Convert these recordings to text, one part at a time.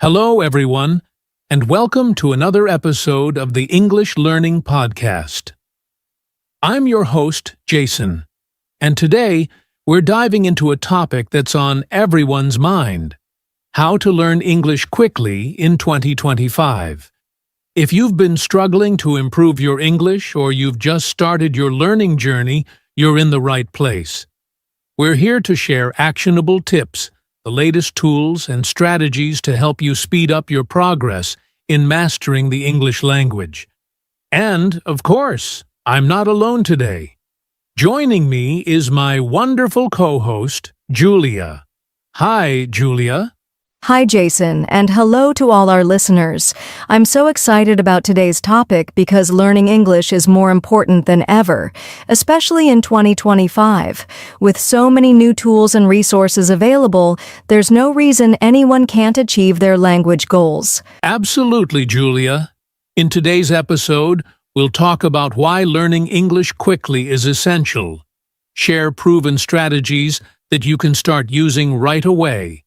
Hello, everyone, and welcome to another episode of the English Learning Podcast. I'm your host, Jason, and today we're diving into a topic that's on everyone's mind: how to learn English quickly in 2025. If you've been struggling to improve your English or you've just started your learning journey, you're in the right place. We're here to share actionable tips, the latest tools and strategies to help you speed up your progress in mastering the English language. And, of course, I'm not alone today. Joining me is my wonderful co-host, Julia. Hi, Julia. Hi, Jason, and hello to all our listeners. I'm so excited about today's topic because learning English is more important than ever, especially in 2025. With so many new tools and resources available, there's no reason anyone can't achieve their language goals. Absolutely, Julia. In today's episode, we'll talk about why learning English quickly is essential, share proven strategies that you can start using right away,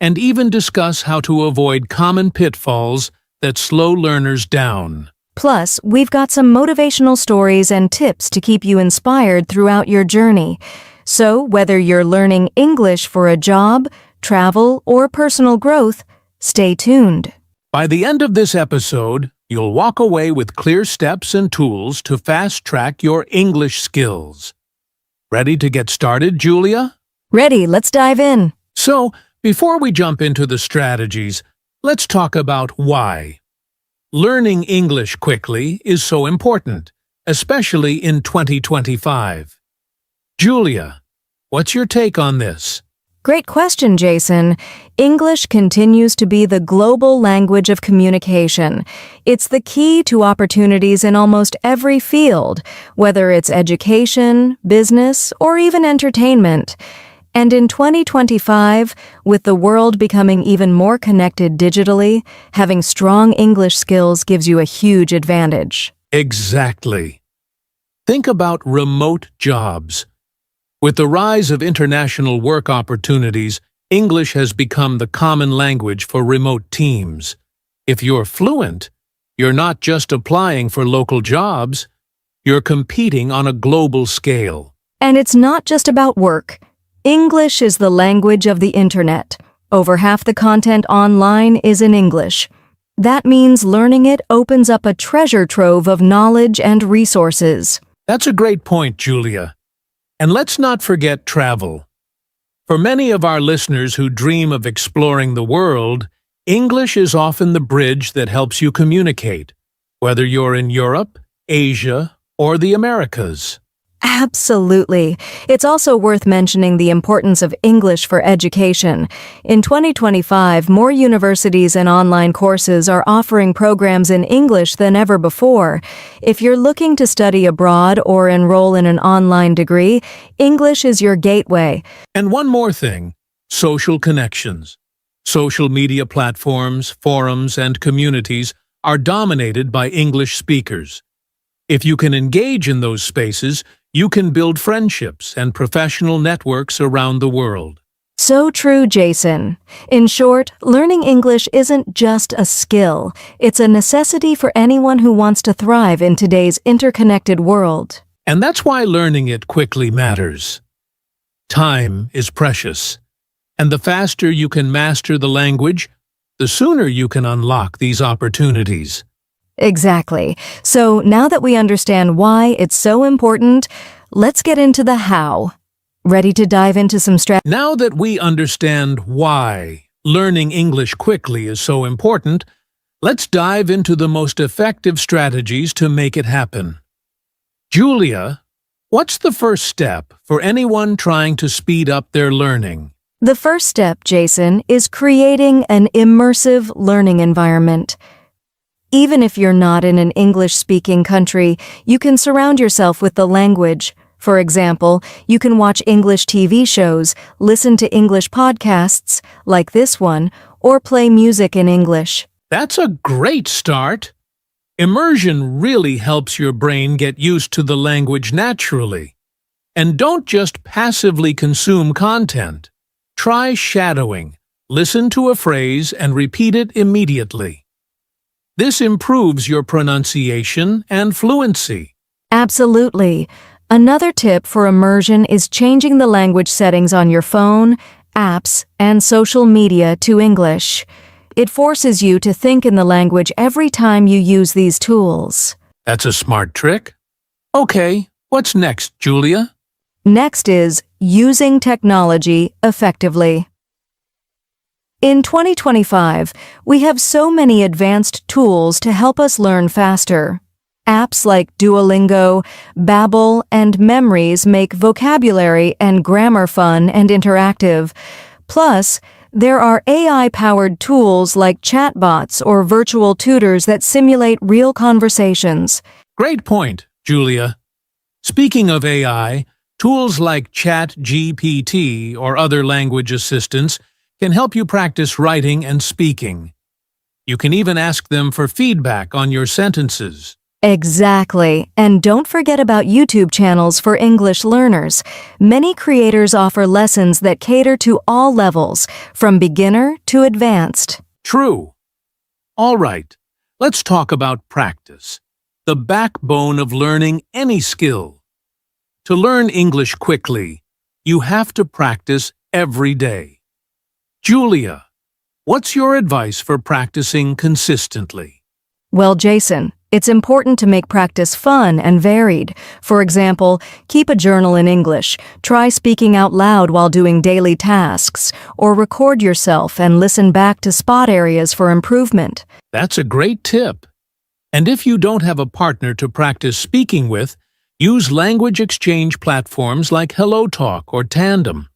and even discuss how to avoid common pitfalls that slow learners down. Plus, we've got some motivational stories and tips to keep you inspired throughout your journey. So, whether you're learning English for a job, travel, or personal growth, stay tuned. By the end of this episode, you'll walk away with clear steps and tools to fast-track your English skills. Ready to get started, Julia? Ready, let's dive in. So, before we jump into the strategies, let's talk about why. Learning English quickly is so important, especially in 2025. Julia, what's your take on this? Great question, Jason. English continues to be the global language of communication. It's the key to opportunities in almost every field, whether it's education, business, or even entertainment. And in 2025, with the world becoming even more connected digitally, having strong English skills gives you a huge advantage. Exactly. Think about remote jobs. With the rise of international work opportunities, English has become the common language for remote teams. If you're fluent, you're not just applying for local jobs, you're competing on a global scale. And it's not just about work. English is the language of the internet. Over half the content online is in English. That means learning it opens up a treasure trove of knowledge and resources. That's a great point, Julia. And let's not forget travel. For many of our listeners who dream of exploring the world, English is often the bridge that helps you communicate, whether you're in Europe, Asia, or the Americas. Absolutely. It's also worth mentioning the importance of English for education. In 2025, more universities and online courses are offering programs in English than ever before. If you're looking to study abroad or enroll in an online degree, English is your gateway. And one more thing: social connections. Social media platforms, forums, and communities are dominated by English speakers. If you can engage in those spaces, you can build friendships and professional networks around the world. So true, Jason. In short, learning English isn't just a skill. It's a necessity for anyone who wants to thrive in today's interconnected world. And that's why learning it quickly matters. Time is precious, and the faster you can master the language, the sooner you can unlock these opportunities. Exactly. So now that we understand why it's so important, let's get into the how. Ready to dive into some strategies? Now that we understand why learning English quickly is so important, let's dive into the most effective strategies to make it happen. Julia, what's the first step for anyone trying to speed up their learning? The first step, Jason, is creating an immersive learning environment. Even if you're not in an English-speaking country, you can surround yourself with the language. For example, you can watch English TV shows, listen to English podcasts, like this one, or play music in English. That's a great start. Immersion really helps your brain get used to the language naturally. And don't just passively consume content. Try shadowing, Listen to a phrase and repeat it immediately. This improves your pronunciation and fluency. Absolutely. Another tip for immersion is changing the language settings on your phone, apps, and social media to English. It forces you to think in the language every time you use these tools. That's a smart trick. Okay, what's next, Julia? Next is using technology effectively. In 2025, we have so many advanced tools to help us learn faster. Apps like Duolingo, Babbel, and Memories make vocabulary and grammar fun and interactive. Plus, there are AI-powered tools like chatbots or virtual tutors that simulate real conversations. Great point, Julia. Speaking of AI, tools like ChatGPT or other language assistants can help you practice writing and speaking. You can even ask them for feedback on your sentences. Exactly. And don't forget about YouTube channels for English learners. Many creators offer lessons that cater to all levels, from beginner to advanced. True. All right, let's talk about practice, the backbone of learning any skill. To learn English quickly, you have to practice every day. Julia, what's your advice for practicing consistently? Well, Jason, it's important to make practice fun and varied. For example, keep a journal in English, try speaking out loud while doing daily tasks, or record yourself and listen back to spot areas for improvement. That's a great tip. And if you don't have a partner to practice speaking with, use language exchange platforms like HelloTalk or Tandem.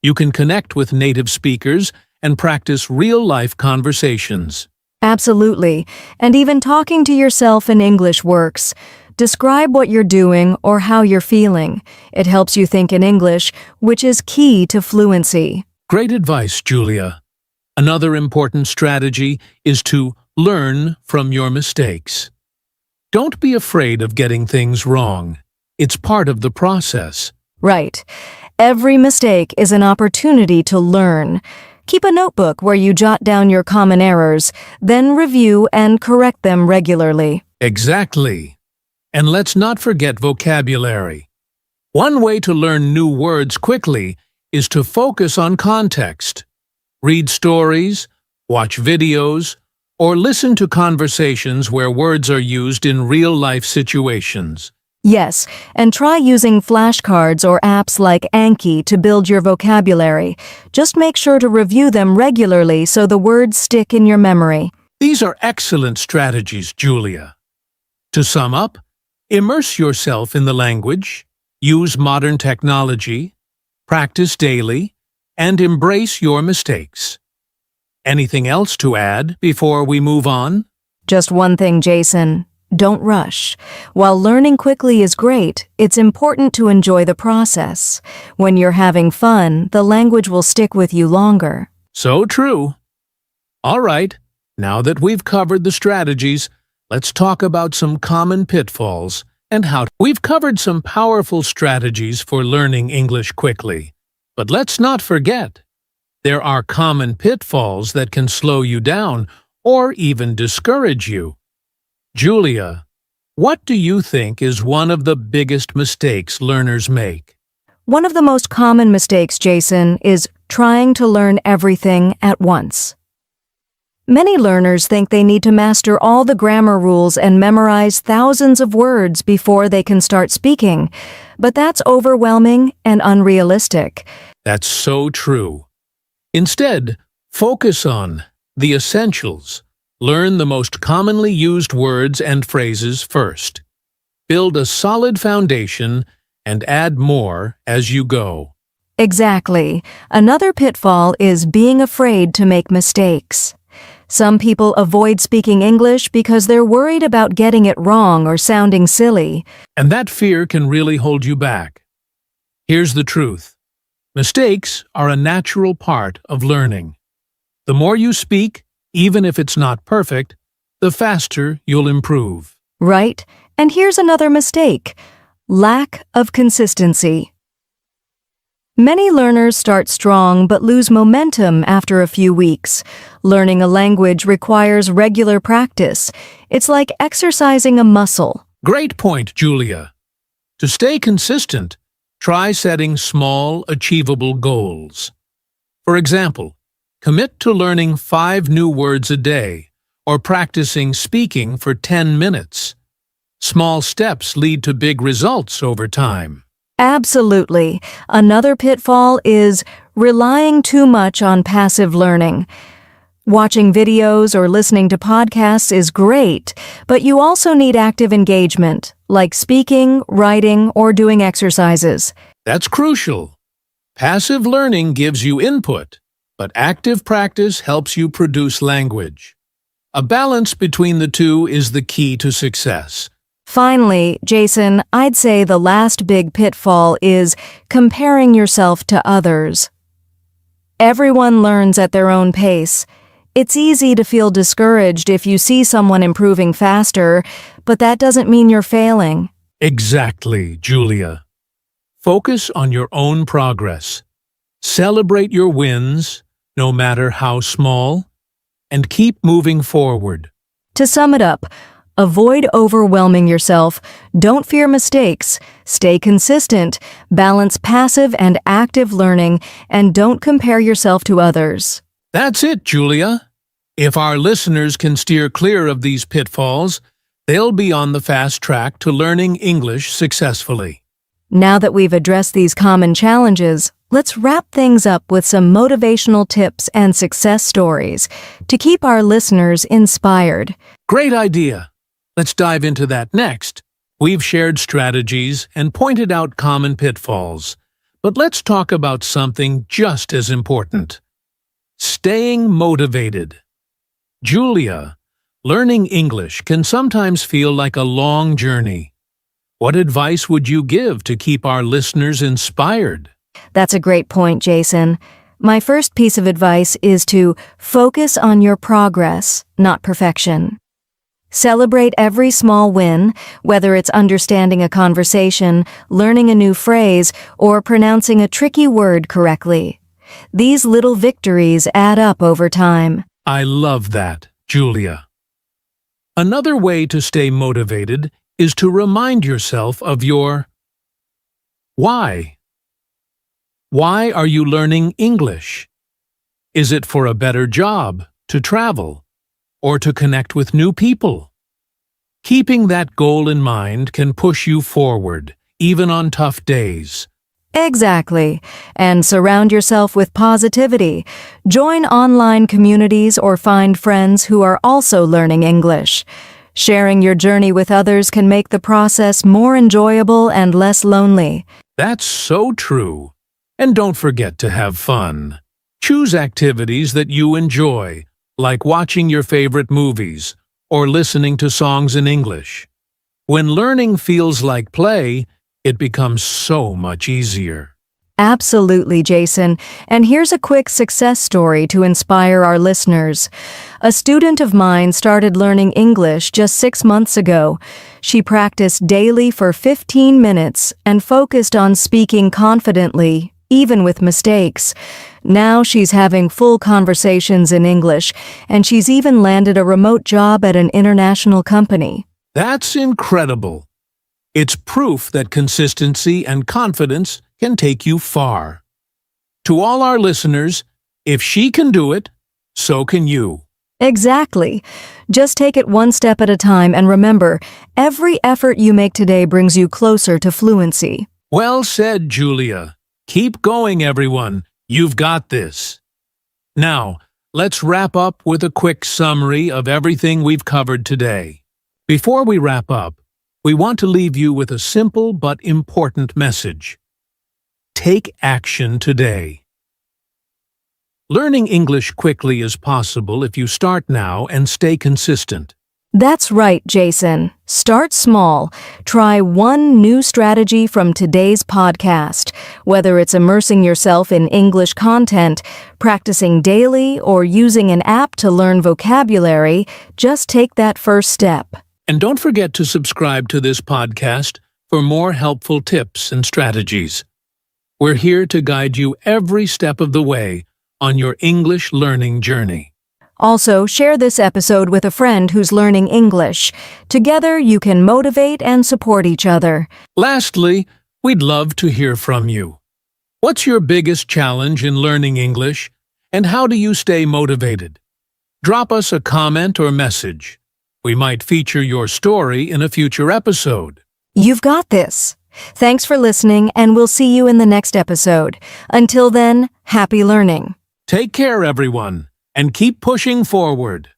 You can connect with native speakers and practice real-life conversations. Absolutely. And even talking to yourself in English works. Describe what you're doing or how you're feeling. It helps you think in English, which is key to fluency. Great advice, Julia. Another important strategy is to learn from your mistakes. Don't be afraid of getting things wrong. It's part of the process. Right. Every mistake is an opportunity to learn. Keep a notebook where you jot down your common errors, then review and correct them regularly. Exactly. And let's not forget vocabulary. One way to learn new words quickly is to focus on context. Read stories, watch videos, or listen to conversations where words are used in real-life situations. Yes, and try using flashcards or apps like Anki to build your vocabulary. Just make sure to review them regularly so the words stick in your memory. These are excellent strategies, Julia. To sum up, immerse yourself in the language, use modern technology, practice daily, and embrace your mistakes. Anything else to add before we move on? Just one thing, Jason. Don't rush. While learning quickly is great, it's important to enjoy the process. When you're having fun, the language will stick with you longer. So true. All right, now that we've covered the strategies, let's talk about some common pitfalls and how we've covered some powerful strategies for learning English quickly. But let's not forget, there are common pitfalls that can slow you down or even discourage you. Julia, what do you think is one of the biggest mistakes learners make? One of the most common mistakes, Jason, is trying to learn everything at once. Many learners think they need to master all the grammar rules and memorize thousands of words before they can start speaking, but that's overwhelming and unrealistic. That's so true. Instead, focus on the essentials. Learn the most commonly used words and phrases first. Build a solid foundation and add more as you go. Exactly. Another pitfall is being afraid to make mistakes. Some people avoid speaking English because they're worried about getting it wrong or sounding silly. And that fear can really hold you back. Here's the truth. Mistakes are a natural part of learning. The more you speak, even if it's not perfect, the faster you'll improve. Right? And here's another mistake: lack of consistency. Many learners start strong but lose momentum after a few weeks. Learning a language requires regular practice. It's like exercising a muscle. Great point, Julia. To stay consistent, try setting small, achievable goals. For example, commit to learning 5 new words a day or practicing speaking for 10 minutes. Small steps lead to big results over time. Absolutely. Another pitfall is relying too much on passive learning. Watching videos or listening to podcasts is great, but you also need active engagement, like speaking, writing, or doing exercises. That's crucial. Passive learning gives you input, but active practice helps you produce language. A balance between the two is the key to success. Finally, Jason, I'd say the last big pitfall is comparing yourself to others. Everyone learns at their own pace. It's easy to feel discouraged if you see someone improving faster, but that doesn't mean you're failing. Exactly, Julia. Focus on your own progress. Celebrate your wins, no matter how small, and keep moving forward. To sum it up, avoid overwhelming yourself, don't fear mistakes, stay consistent, balance passive and active learning, and don't compare yourself to others. That's it, Julia. If our listeners can steer clear of these pitfalls, they'll be on the fast track to learning English successfully. Now that we've addressed these common challenges, let's wrap things up with some motivational tips and success stories to keep our listeners inspired. Great idea. Let's dive into that next. We've shared strategies and pointed out common pitfalls, but let's talk about something just as important. Staying motivated. Julia, learning English can sometimes feel like a long journey. What advice would you give to keep our listeners inspired? That's a great point, Jason. My first piece of advice is to focus on your progress, not perfection. Celebrate every small win, whether it's understanding a conversation, learning a new phrase, or pronouncing a tricky word correctly. These little victories add up over time. I love that, Julia. Another way to stay motivated is to remind yourself of your why. Why are you learning English? Is it for a better job, to travel, or to connect with new people? Keeping that goal in mind can push you forward, even on tough days. Exactly. And surround yourself with positivity. Join online communities or find friends who are also learning English. Sharing your journey with others can make the process more enjoyable and less lonely. That's so true. And don't forget to have fun. Choose activities that you enjoy, like watching your favorite movies or listening to songs in English. When learning feels like play, it becomes so much easier. Absolutely, Jason. And here's a quick success story to inspire our listeners. A student of mine started learning English just 6 months ago. She practiced daily for 15 minutes and focused on speaking confidently, even with mistakes. Now she's having full conversations in English, and she's even landed a remote job at an international company. That's incredible. It's proof that consistency and confidence can take you far. To all our listeners, if she can do it, so can you. Exactly. Just take it one step at a time and remember, every effort you make today brings you closer to fluency. Well said, Julia. Keep going, everyone. You've got this. Now, let's wrap up with a quick summary of everything we've covered today. Before we wrap up, we want to leave you with a simple but important message. Take action today. Learning English quickly is possible if you start now and stay consistent. That's right, Jason. Start small. Try one new strategy from today's podcast. Whether it's immersing yourself in English content, practicing daily, or using an app to learn vocabulary, just take that first step. And don't forget to subscribe to this podcast for more helpful tips and strategies. We're here to guide you every step of the way on your English learning journey. Also, share this episode with a friend who's learning English. Together, you can motivate and support each other. Lastly, we'd love to hear from you. What's your biggest challenge in learning English, and how do you stay motivated? Drop us a comment or message. We might feature your story in a future episode. You've got this. Thanks for listening, and we'll see you in the next episode. Until then, happy learning. Take care, everyone, and keep pushing forward.